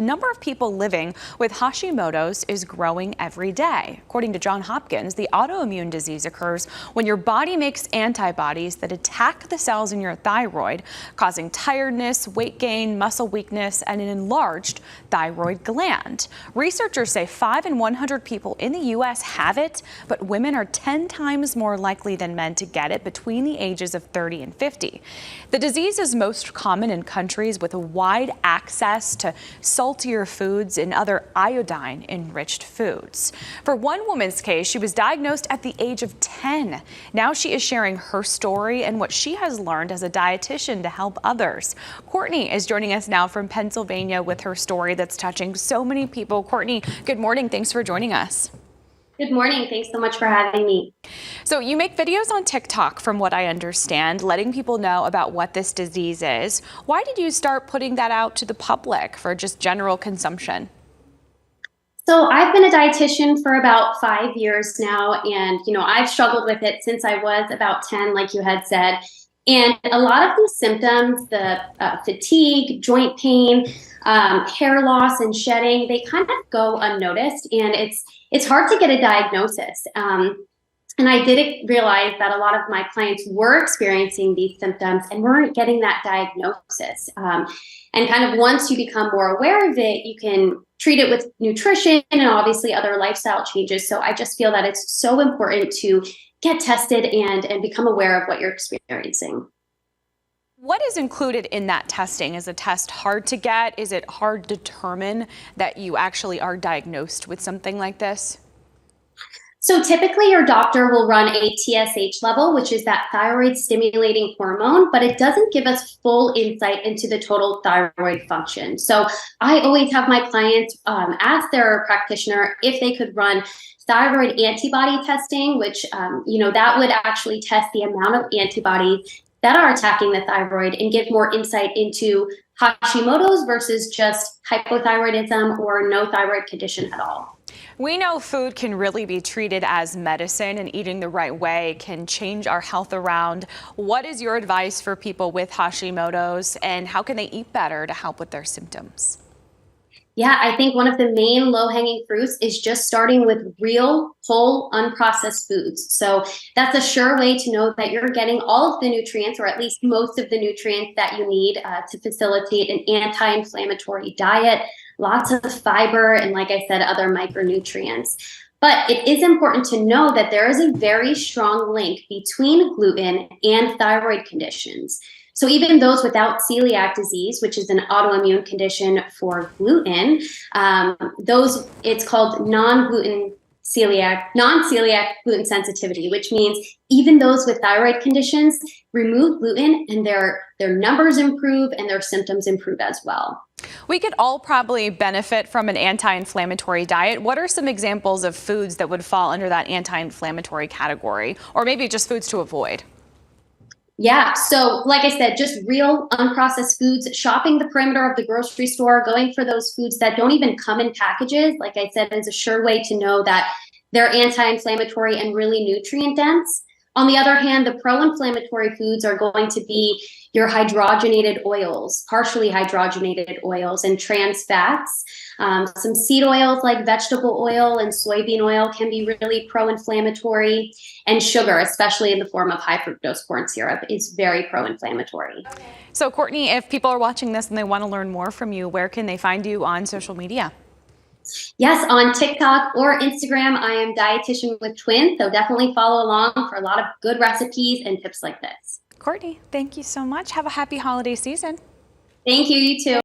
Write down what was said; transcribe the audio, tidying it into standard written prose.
The number of people living with Hashimoto's is growing every day. According to Johns Hopkins, the autoimmune disease occurs when your body makes antibodies that attack the cells in your thyroid, causing tiredness, weight gain, muscle weakness, and an enlarged thyroid gland. Researchers say 5 in 100 people in the U.S. have it, but women are 10 times more likely than men to get it between the ages of 30 and 50. The disease is most common in countries with a wide access to saltier foods and other iodine-enriched foods. For one woman's case, she was diagnosed at the age of 10. Now she is sharing her story and what she has learned as a dietitian to help others. Courtney is joining us now from Pennsylvania with her story that's touching so many people. Courtney, good morning. Thanks for joining us. Good morning. Thanks so much for having me. So you make videos on TikTok, from what I understand, letting people know about what this disease is. Why did you start putting that out to the public for just general consumption? So I've been a dietitian for about 5 years now, and I've struggled with it since I was about 10, like you had said. And a lot of these symptoms, the fatigue, joint pain, hair loss, and shedding, they kind of go unnoticed, and it's hard to get a diagnosis. And I did realize that a lot of my clients were experiencing these symptoms and weren't getting that diagnosis. And kind of once you become more aware of it, you can treat it with nutrition and obviously other lifestyle changes. So I just feel that it's so important to get tested and become aware of what you're experiencing. What is included in that testing? Is a test hard to get? Is it hard to determine that you actually are diagnosed with something like this? So typically your doctor will run a TSH level, which is that thyroid stimulating hormone, but it doesn't give us full insight into the total thyroid function. So I always have my clients ask their practitioner if they could run thyroid antibody testing, which, that would actually test the amount of antibodies that are attacking the thyroid and give more insight into Hashimoto's versus just hypothyroidism or no thyroid condition at all. We know food can really be treated as medicine, and eating the right way can change our health around. What is your advice for people with Hashimoto's, and how can they eat better to help with their symptoms? Yeah, I think one of the main low-hanging fruits is just starting with real, whole, unprocessed foods. So that's a sure way to know that you're getting all of the nutrients, or at least most of the nutrients that you need to facilitate an anti-inflammatory diet, lots of fiber, and like I said, other micronutrients. But it is important to know that there is a very strong link between gluten and thyroid conditions. So even those without celiac disease, which is an autoimmune condition for gluten, it's called non-celiac gluten sensitivity, which means even those with thyroid conditions remove gluten and their numbers improve and their symptoms improve as well. We could all probably benefit from an anti-inflammatory diet. What are some examples of foods that would fall under that anti-inflammatory category, or maybe just foods to avoid? Yeah, so like I said, just real unprocessed foods, shopping the perimeter of the grocery store, going for those foods that don't even come in packages, like I said, is a sure way to know that they're anti-inflammatory and really nutrient dense. On the other hand, the pro-inflammatory foods are going to be your hydrogenated oils, partially hydrogenated oils, and trans fats. Some seed oils like vegetable oil and soybean oil can be really pro-inflammatory, and sugar, especially in the form of high fructose corn syrup, is very pro-inflammatory. So Courtney, if people are watching this and they want to learn more from you, where can they find you on social media? Yes, on TikTok or Instagram, I am Dietitian with Twins, so definitely follow along for a lot of good recipes and tips like this. Courtney, thank you so much. Have a happy holiday season. Thank you, you too.